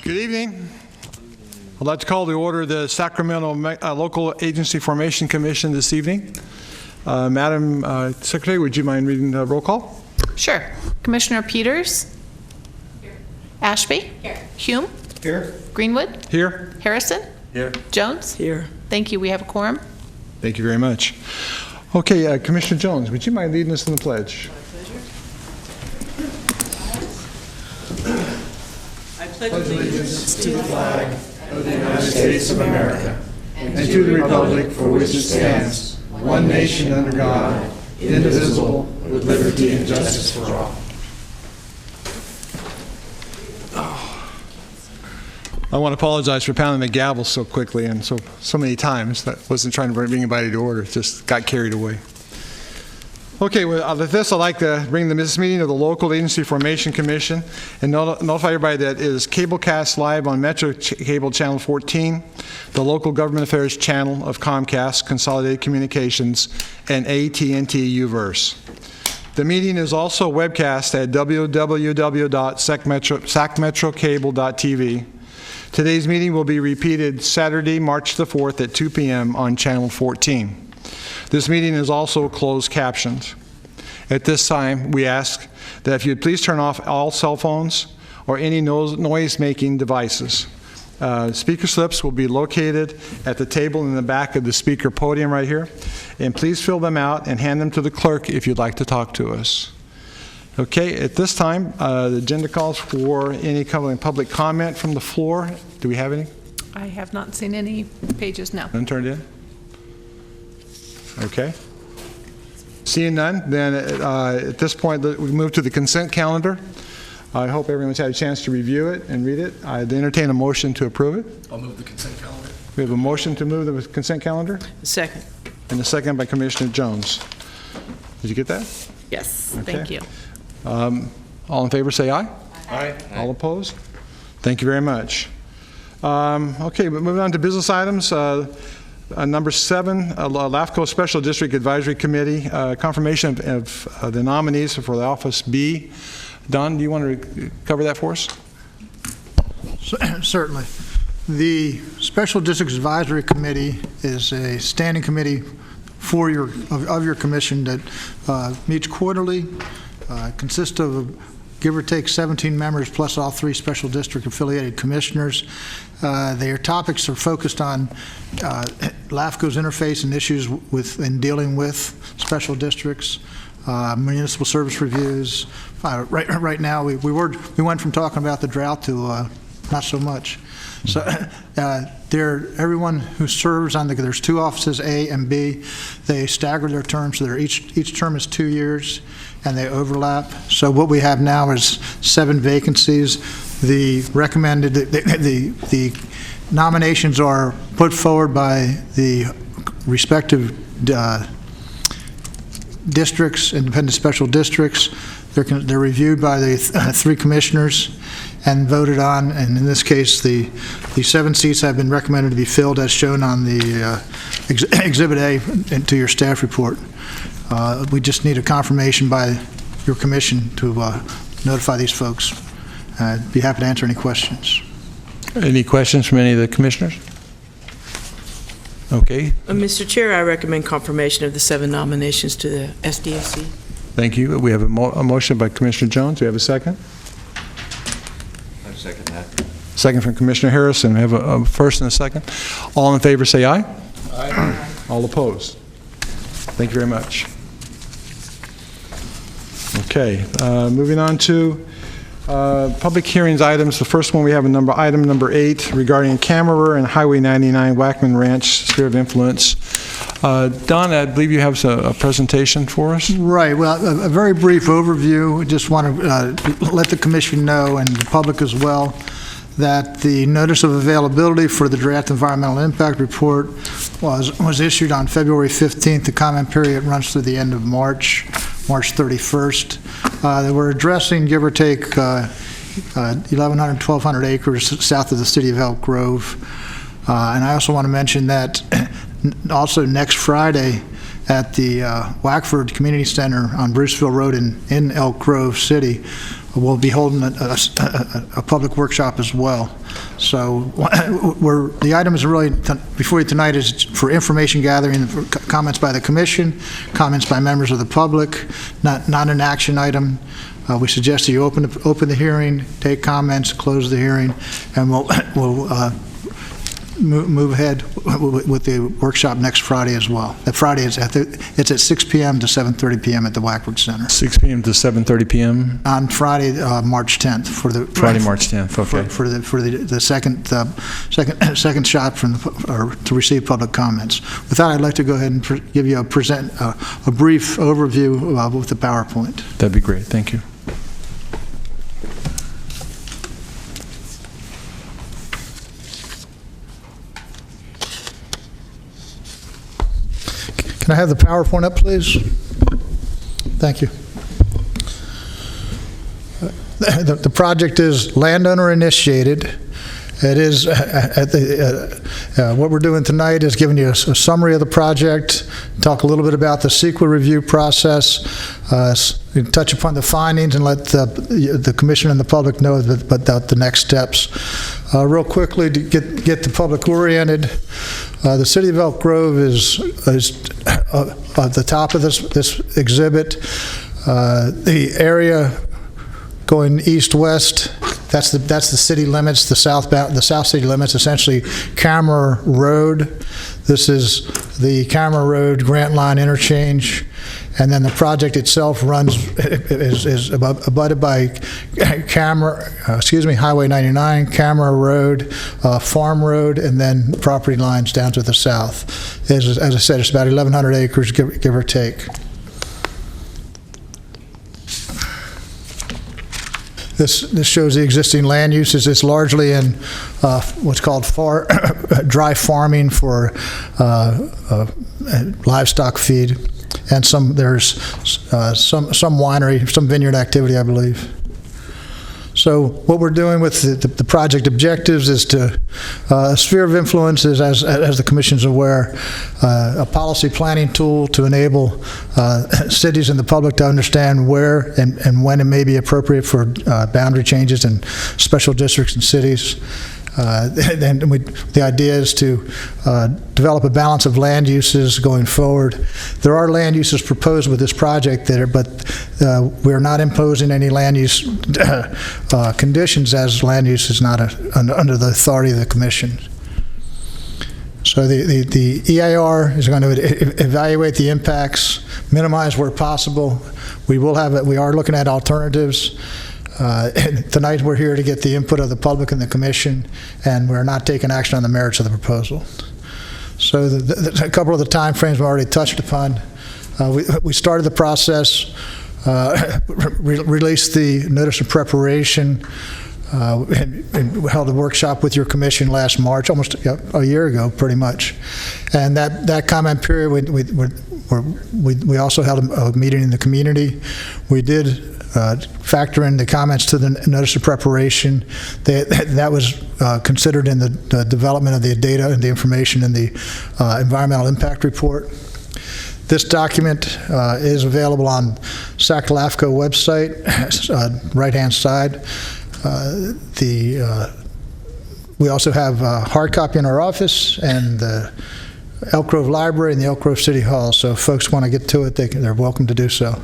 Good evening. I'd like to call to order the Sacramento Local Agency Formation Commission this evening. Madam Secretary, would you mind reading the roll call? Sure. Commissioner Peters? Here. Ashby? Here. Hume? Here. Greenwood? Here. Harrison? Here. Jones? Here. Thank you. We have a quorum. Thank you very much. Okay, Commissioner Jones, would you mind leading us in the pledge? I pledge allegiance to the flag of the United States of America and to the republic for which it stands, one nation under God, indivisible, with liberty and justice for all. I want to apologize for pounding the gavel so quickly and so many times. That wasn't trying to bring anybody to order. It just got carried away. Okay, well, with this, I'd like to bring this meeting of the Local Agency Formation Commission and notify everybody that it is cablecast live on Metro Cable Channel 14, the Local Government Affairs channel of Comcast, Consolidated Communications, and AT&T Uverse. The meeting is also webcast at www.sacmetrocable.tv. Today's meeting will be repeated Saturday, March the 4th at 2 p.m. on Channel 14. This meeting is also closed captioned. At this time, we ask that if you'd please turn off all cell phones or any noise-making devices. Speaker slips will be located at the table in the back of the speaker podium right here. And please fill them out and hand them to the clerk if you'd like to talk to us. Okay, at this time, the agenda calls for any public comment from the floor. Do we have any? I have not seen any pages, no. None turned in? Okay. Seeing none, then at this point, we move to the consent calendar. I hope everyone's had a chance to review it and read it. I'd entertain a motion to approve it. I'll move the consent calendar. We have a motion to move the consent calendar, Second. and a second by Commissioner Jones. Did you get that? Yes, Okay. thank you. All in favor, say aye. Aye. All opposed? Thank you very much. Okay, but moving on to business items. Number 7, LAFCO Special District Advisory Committee, confirmation of the nominees for the Office B. Don, do you want to cover that for us? Certainly. The Special Districts Advisory Committee is a standing committee for your commission that meets quarterly, consists of give or take 17 members plus all 3 special district affiliated commissioners. Their topics are focused on LAFCO's interface and issues in dealing with special districts, municipal service reviews. Right now, we went from talking about the drought to not so much. So everyone who serves on there's 2 offices, A and B. They stagger their terms, so each term is 2 years, and they overlap. So what we have now is 7 vacancies. The recommended the nominations are put forward by the respective districts, independent special districts. They're reviewed by the 3 commissioners and voted on, and in this case, the 7 seats have been recommended to be filled as shown on the Exhibit A to your staff report. We just need a confirmation by your commission to notify these folks. I'd be happy to answer any questions. Any questions from any of the commissioners? Okay. Mr. Chair, I recommend confirmation of the 7 nominations to the SDSC. Thank you. We have a motion by Commissioner Jones. Do we have a second? I second that. Second from Commissioner Harrison. We have a first and a second. All in favor say aye. Aye. All opposed? Thank you very much. Okay, moving on to public hearings items. The first one we have item number 8 regarding Camera and Highway 99 Wackman Ranch sphere of influence. Don, I believe you have a presentation for us. Right. Well, a very brief overview. Just want to let the commission know, and the public as well, that the notice of availability for the draft environmental impact report was issued on February 15th. The comment period runs through the end of March 31st. They were addressing, give or take, 1,100, 1,200 acres south of the city of Elk Grove. And I also want to mention that also next Friday at the Wackford Community Center on Bruceville Road in Elk Grove City, we'll be holding a public workshop as well. So the item is really, before you tonight, is for information gathering, for comments by the commission, comments by members of the public, not an action item. We suggest that you open the hearing, take comments, close the hearing, and we'll move ahead with the workshop next Friday as well. That Friday is it's at 6 p.m. to 7:30 p.m. at the Wackford Center. 6 p.m. to 7:30 p.m. On Friday, March 10th, Friday, March 10th. Okay. For the second shot to receive public comments. With that, I'd like to go ahead and give you a brief overview with the PowerPoint. That'd be great. Thank you. Can I have the PowerPoint up, please? Thank you. The project is landowner initiated. It is, what we're doing tonight is giving you a summary of the project, talk a little bit about the CEQA review process, touch upon the findings, and let the commission and the public know about the next steps. Real quickly, to get the public oriented, the city of Elk Grove is at the top of this exhibit. The area going east-west, that's the city limits, the south city limits, essentially Camera Road. This is the Camera Road Grant Line interchange, and then the project itself is abutted by Highway 99, Camera Road, Farm Road, and then property lines down to the south. As I said, it's about 1,100 acres, give or take. This shows the existing land uses. It's largely in what's called dry farming for livestock feed, and there's some winery, some vineyard activity, I believe. So what we're doing with the project objectives is to a sphere of influence is, as the Commission's aware, a policy planning tool to enable cities and the public to understand where and when it may be appropriate for boundary changes in special districts and cities. The idea is to develop a balance of land uses going forward. There are land uses proposed with this project but we're not imposing any land use conditions, as land use is not under the authority of the Commission. So the EIR is going to evaluate the impacts, minimize where possible. We are looking at alternatives. Tonight we're here to get the input of the public and the Commission, and we're not taking action on the merits of the proposal. So a couple of the time frames we already touched upon. We started the process, released the notice of preparation, and held a workshop with your Commission last March, almost a year ago, pretty much. And that comment period, we also held a meeting in the community. We did factor in the comments to the notice of preparation. That was considered in the development of the data and the information in the environmental impact report. This document is available on SAC-LAFCO website, right-hand side. We also have a hard copy in our office, and the Elk Grove Library and the Elk Grove City Hall. So if folks want to get to it, they're welcome to do so.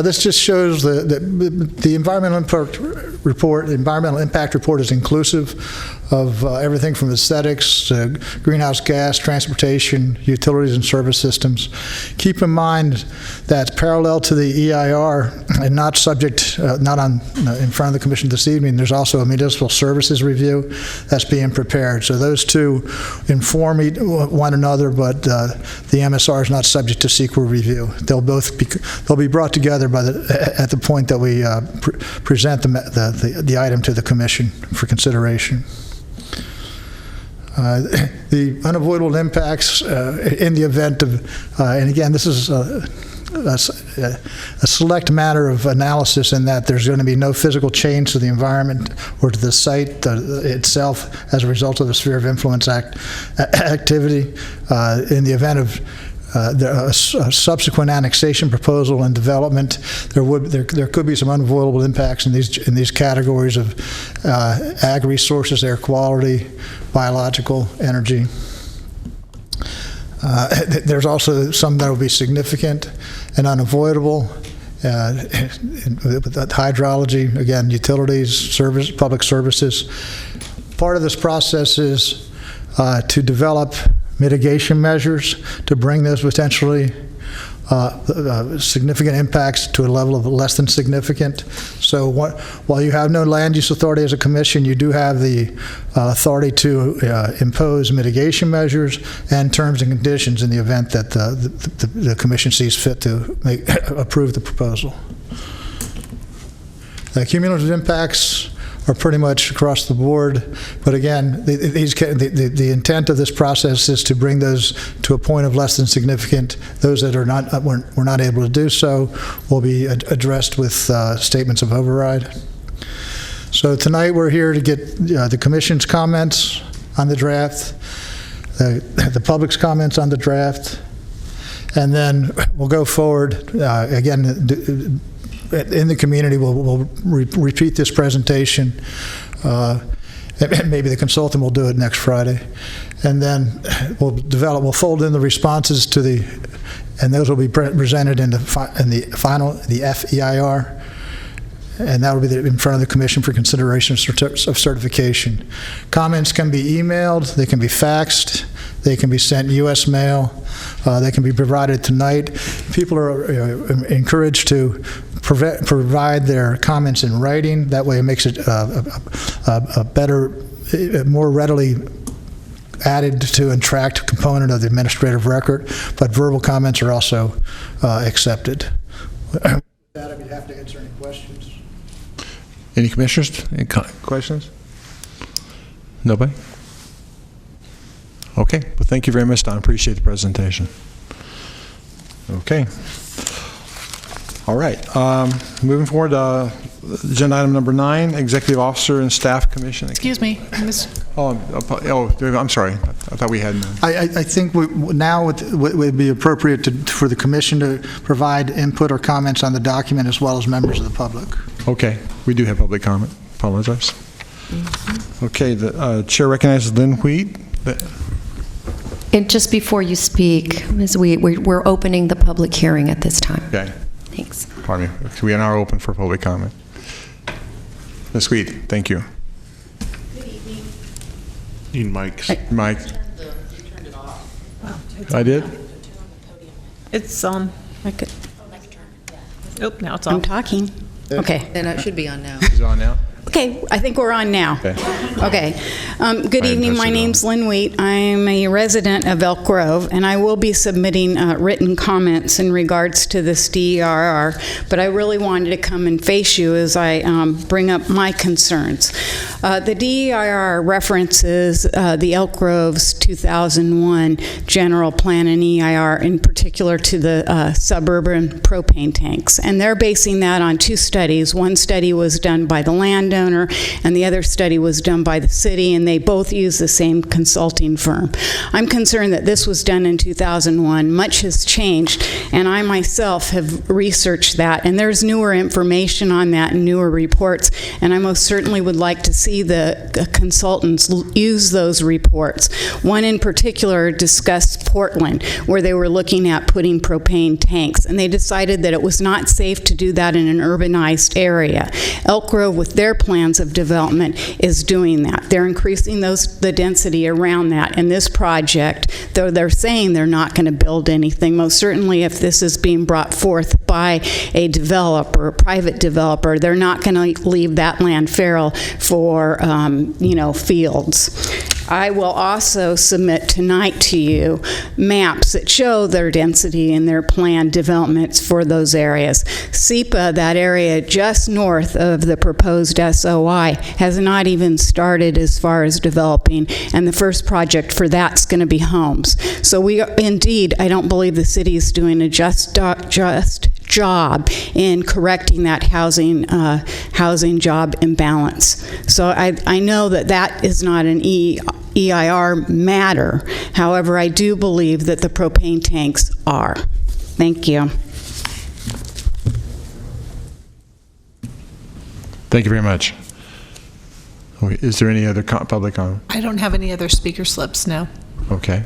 This just shows the environmental impact report. The environmental impact report is inclusive of everything from aesthetics to greenhouse gas, transportation, utilities, and service systems. Keep in mind that parallel to the EIR and not subject, not in front of the Commission this evening, there's also a municipal services review that's being prepared. So those two inform one another, but the MSR is not subject to CEQA review. They'll be brought together at the point that we present the item to the Commission for consideration. The unavoidable impacts in the event of, and again, this is a select matter of analysis in that there's going to be no physical change to the environment or to the site itself as a result of the Sphere of Influence Act activity. In the event of a subsequent annexation proposal and development, there could be some unavoidable impacts in these categories of ag resources, air quality, biological, energy. There's also some that will be significant and unavoidable. With hydrology, again, utilities, public services. Part of this process is to develop mitigation measures to bring those potentially significant impacts to a level of less than significant. So while you have no land use authority as a commission, you do have the authority to impose mitigation measures and terms and conditions in the event that the commission sees fit to approve the proposal. The cumulative impacts are pretty much across the board, but again, the intent of this process is to bring those to a point of less than significant. Those that are we're not able to do so will be addressed with statements of override. So tonight we're here to get the commission's comments on the draft, the public's comments on the draft, and then we'll go forward again. In the community, we'll repeat this presentation. Maybe the consultant will do it next Friday. And then we'll fold in the responses to and those will be presented in the FEIR, and that will be in front of the commission for consideration of certification. Comments can be emailed, they can be faxed, they can be sent U.S. mail, they can be provided tonight. People are encouraged to provide their comments in writing. That way it makes it a better, more readily added to and tracked component of the administrative record, but verbal comments are also accepted. With that, I'd be happy to answer any questions. Any commissioners? Any questions? Nobody? Okay. Well, thank you very much, Don. Appreciate the presentation. Okay. All right. Moving forward, agenda item number 9, Executive Officer and Staff Commission. Excuse me, I'm sorry. I thought we had none. I think now it would be appropriate for the commission to provide input or comments on the document as well as members of the public. Okay. We do have public comment. Apologize. Okay. The chair recognizes Lynn Wheat. And just before you speak, Ms. Wheat, we're opening the public hearing at this time. Okay. Thanks. Pardon me. We are now open for public comment. Ms. Wheat, thank you. Good evening. Need mics. Mike. You turned it off. I did? It's on. Oh, now it's I'm on. talking. Okay. Then it should be on now. Is it on now? Okay, I think we're on now. Okay. Okay. Good evening. My name's Lynn Wheat. I'm a resident of Elk Grove, and I will be submitting written comments in regards to this DERR, but I really wanted to come and face you as I bring up my concerns. The DERR references the Elk Grove's 2001 general plan and EIR, in particular to the suburban propane tanks, and they're basing that on 2 studies. One study was done by the landowner, and the other study was done by the city, and they both use the same consulting firm. I'm concerned that this was done in 2001. Much has changed, and I myself have researched that, and there's newer information on that and newer reports, and I most certainly would like to see the consultants use those reports. One in particular discussed Portland, where they were looking at putting propane tanks, and they decided that it was not safe to do that in an urbanized area. Elk Grove, with their plans of development, is doing that. They're increasing the density around that. And this project, though they're saying they're not going to build anything, most certainly if this is being brought forth by a developer, a private developer, they're not going to leave that land feral for, fields. I will also submit tonight to you maps that show their density and their planned developments for those areas. SEPA, that area just north of the proposed SOI, has not even started as far as developing, and the first project for that's going to be homes. So indeed, I don't believe the city is doing a just job in correcting that housing job imbalance. So I know that is not an EIR matter. However, I do believe that the propane tanks are. Thank you. Thank you very much. Is there any other public comment? I don't have any other speaker slips now. Okay.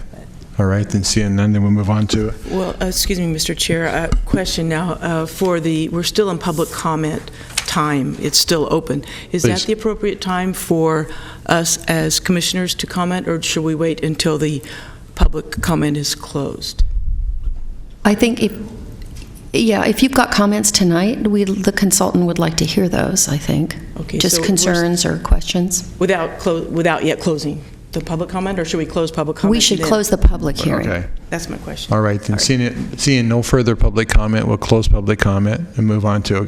All right, then seeing none, then we'll move on to Well, excuse me, Mr. Chair, question now. We're still in public comment time. It's still open. Is Please. that the appropriate time for us as commissioners to comment, or should we wait until the public comment is closed? I think if you've got comments tonight, the consultant would like to hear those, I think. Okay, Just so concerns or questions. Without yet closing the public comment, or should we close public comment? We should then? close the public hearing. Okay. That's my question. All right, then Sorry. seeing no further public comment, we'll close public comment and move on to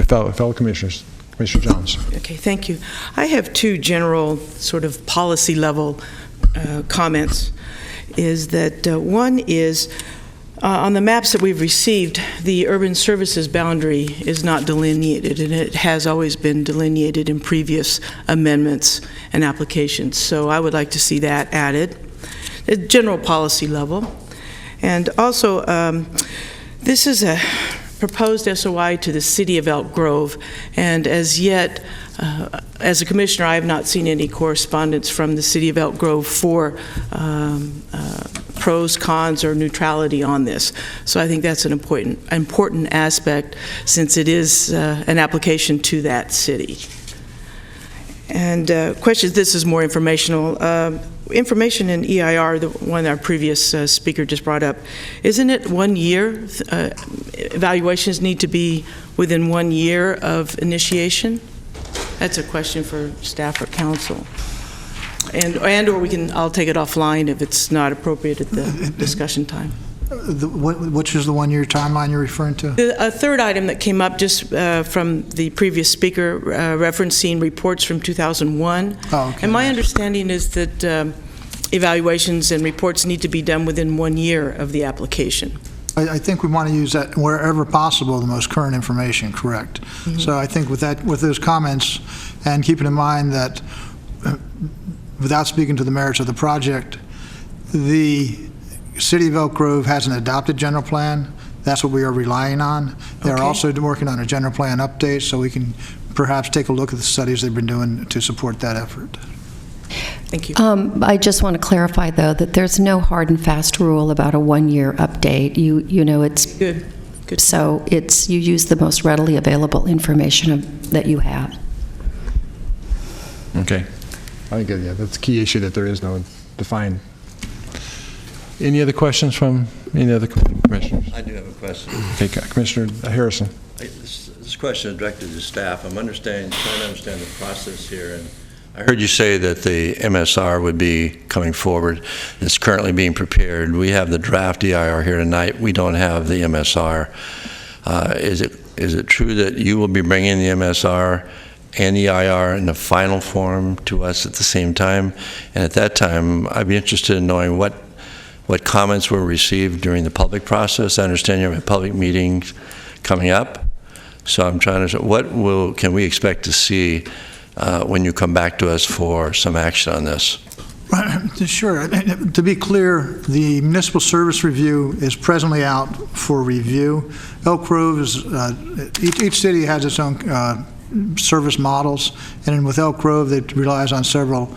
fellow commissioners. Commissioner Jones. Okay, thank you. I have two general sort of policy level comments. Is that one is on the maps that we've received, the urban services boundary is not delineated, and it has always been delineated in previous amendments and applications. So I would like to see that added at general policy level. And also, this is a proposed SOI to the city of Elk Grove, and as yet, as a commissioner, I have not seen any correspondence from the city of Elk Grove for pros, cons, or neutrality on this. So I think that's an important aspect, since it is an application to that city. And questions, this is more informational. Information in EIR, the one our previous speaker just brought up, isn't it 1 year? Evaluations need to be within 1 year of initiation? That's a question for staff or council. I'll take it offline if it's not appropriate at the discussion time. Which is the one-year timeline you're referring to? A third item that came up just from the previous speaker, referencing reports from 2001. Oh, okay. And my understanding is that evaluations and reports need to be done within 1 year of the application. I think we want to use that wherever possible, the most current information, correct? Mm-hmm. So I think with those comments, and keeping in mind that without speaking to the merits of the project, the City of Elk Grove has an adopted general plan. That's what we are relying on. They're Okay. also working on a general plan update, so we can perhaps take a look at the studies they've been doing to support that effort. Thank you. I just want to clarify, though, that there's no hard and fast rule about a 1-year update. You know, it's Good. Good. so you use the most readily available information that you have. Okay. I think that's a key issue, that there is no defined. Any other questions from any other commissioners? I do have a question. Okay, Commissioner Harrison. This question is directed to staff. I'm trying to understand the process here. And I heard you say that the MSR would be coming forward. It's currently being prepared. We have the draft EIR here tonight. We don't have the MSR. Is it true that you will be bringing the MSR and EIR in the final form to us at the same time? And at that time, I'd be interested in knowing what comments were received during the public process. I understand you have a public meeting coming up, so I'm trying to, what can we expect to see when you come back to us for some action on this? Sure. To be clear, the municipal service review is presently out for review. Elk Grove is, each city has its own service models, and with Elk Grove, it relies on several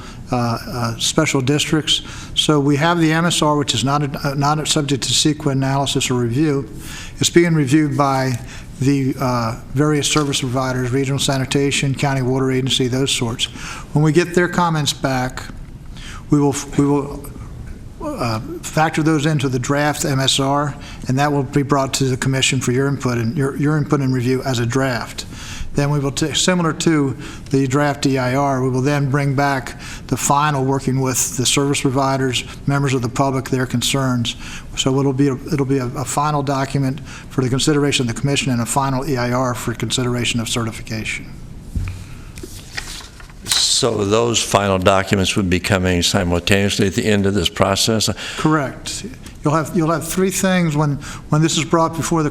special districts. So we have the MSR, which is not subject to CEQA analysis or review. It's being reviewed by the various service providers, regional sanitation, county water agency, those sorts. When we get their comments back, we will factor those into the draft MSR, and that will be brought to the commission for your input and review as a draft. Then we will, similar to the draft EIR, we will then bring back the final, working with the service providers, members of the public, their concerns. So it'll be a final document for the consideration of the commission and a final EIR for consideration of certification. So those final documents would be coming simultaneously at the end of this process? Correct. You'll have three things when this is brought before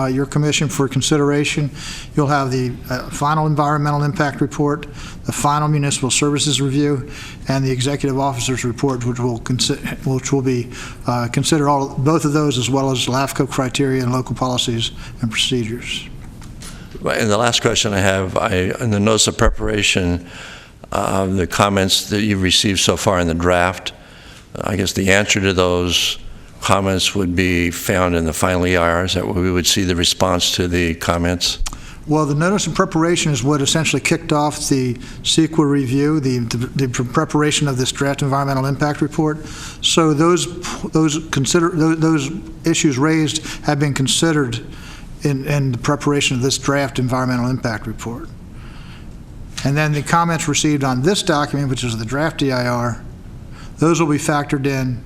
your commission for consideration. You'll have the final environmental impact report, the final municipal services review, and the executive officer's report, which will be consider both of those, as well as LAFCO criteria and local policies and procedures. And the last question I have, in the notice of preparation, the comments that you've received so far in the draft, I guess the answer to those comments would be found in the final EIR. Is that where we would see the response to the comments? Well, the notice of preparation is what essentially kicked off the CEQA review, the preparation of this draft environmental impact report. So those issues raised have been considered in the preparation of this draft environmental impact report. And then the comments received on this document, which is the draft EIR, those will be factored in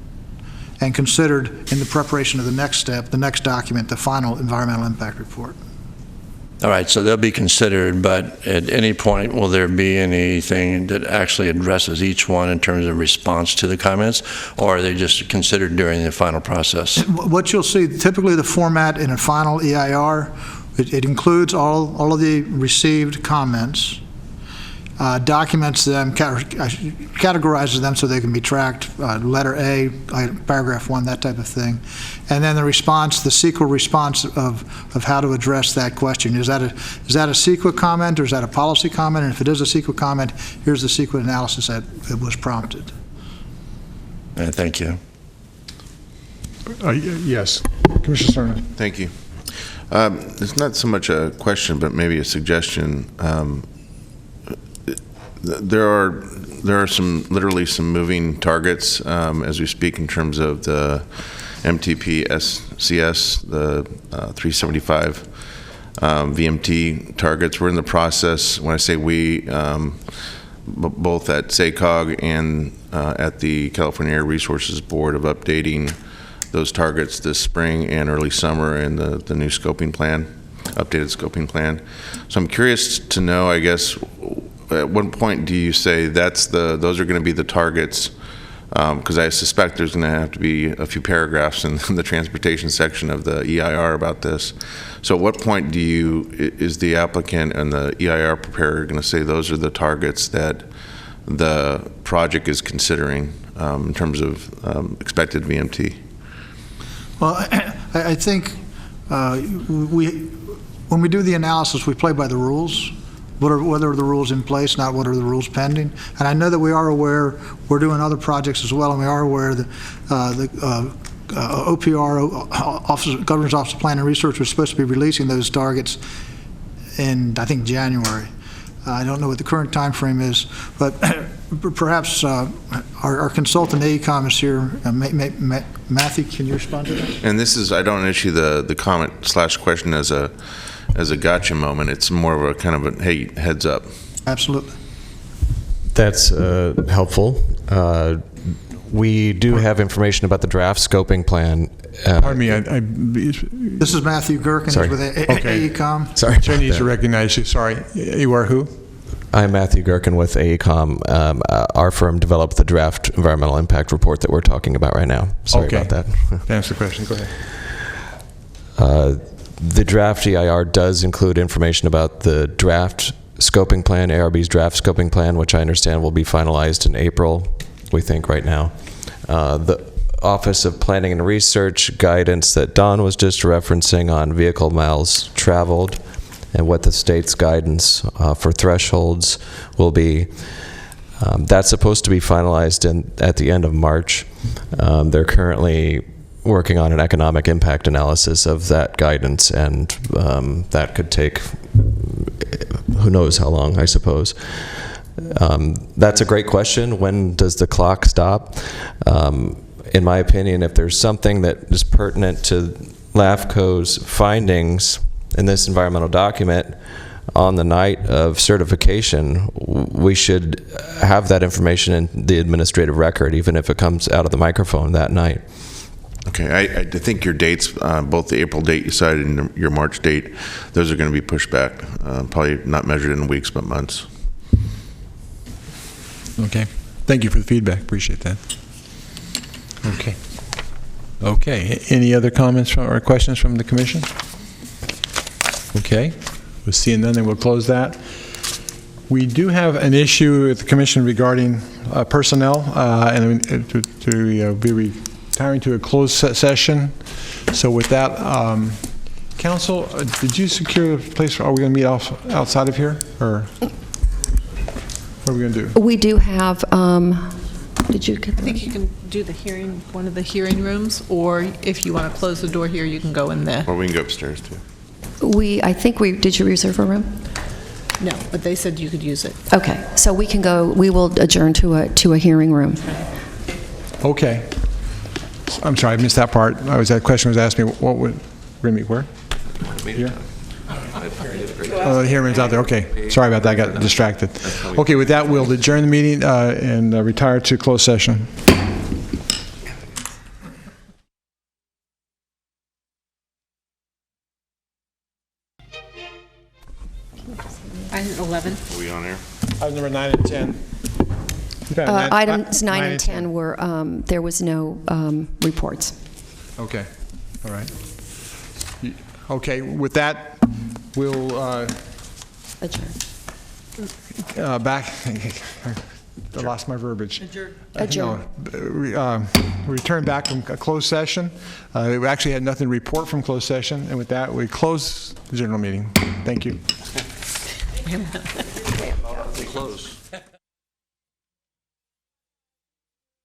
and considered in the preparation of the next step, the next document, the final environmental impact report. All right, so they'll be considered, but at any point, will there be anything that actually addresses each one in terms of response to the comments, or are they just considered during the final process? What you'll see, typically the format in a final EIR, it includes all of the received comments, documents them, categorizes them so they can be tracked, letter A, paragraph 1, that type of thing. And then the response, the CEQA response of how to address that question. Is that a CEQA comment, or is that a policy comment? And if it is a CEQA comment, here's the CEQA analysis that it was prompted. Thank you. Yes. Commissioner Cerna. Thank you. It's not so much a question, but maybe a suggestion. There are literally some moving targets as we speak in terms of the MTP SCS, the 375 VMT targets. We're in the process, when I say we, both at SACOG and at the California Air Resources Board, of updating those targets this spring and early summer in the new scoping plan, updated scoping plan. So I'm curious to know, I guess, at what point do you say those are going to be the targets? Because I suspect there's going to have to be a few paragraphs in the transportation section of the EIR about this. So at what point is the applicant and the EIR preparer going to say those are the targets that the project is considering in terms of expected VMT? Well, I think when we do the analysis, we play by the rules. What are the rules in place, not what are the rules pending. And I know that we are aware, we're doing other projects as well, and we are aware that the OPR, Governor's Office of Planning and Research, was supposed to be releasing those targets in, I think, January. I don't know what the current time frame is, but perhaps our consultant AECOM is here. Matthew, can you respond to that? And this is, I don't issue the comment/question as a gotcha moment. It's more of a kind of a, hey, heads up. Absolutely. That's helpful. We do have information about the draft scoping plan. Pardon me. This is Matthew Gherkin with AECOM. Sorry. I need to recognize you. Sorry. You are who? I'm Matthew Gherkin with AECOM. Our firm developed the draft environmental impact report that we're talking about right now. Sorry about that. Answer the question. Go ahead. The draft EIR does include information about the draft scoping plan, ARB's draft scoping plan, which I understand will be finalized in April, we think right now. The Office of Planning and Research guidance that Don was just referencing on vehicle miles traveled and what the state's guidance for thresholds will be. That's supposed to be finalized at the end of March. They're currently working on an economic impact analysis of that guidance, and that could take who knows how long, I suppose. That's a great question. When does the clock stop? In my opinion, if there's something that is pertinent to LAFCO's findings in this environmental document on the night of certification, we should have that information in the administrative record, even if it comes out of the microphone that night. Okay, I think your dates, both the April date you cited and your March date, those are going to be pushed back, probably not measured in weeks, but months. Okay. Thank you for the feedback. Appreciate that. Okay. Okay, any other comments or questions from the commission? Okay, we'll see none, then we'll close that. We do have an issue with the commission regarding personnel, and to be retiring to a closed session. So with that, council, did you secure a place? Are we going to meet outside of here, or what are we going to do? We do have, did you get I think you can do the hearing, one of the hearing rooms, or if you want to close the door here, you can go in there. Or we can go upstairs, too. did you reserve a room? No, but they said you could use it. Okay, so we can go, we will adjourn to a hearing room. Okay. I'm sorry, I missed that part. That question was asked me, what would, we're going to meet where? Here? Oh, the hearing room's out there, okay. Sorry about that, I got distracted. Okay, with that, we'll adjourn the meeting and retire to closed session. Item 11. Are we on air? Item number 9 and 10. Items 9 and 10 were, there was no reports. Okay, all right. Okay, with that, we'll Adjourn. back, I lost my verbiage. Adjourn. Return back from a closed session. We actually had nothing to report from closed session, and with that, we close the general meeting. Thank you. Close.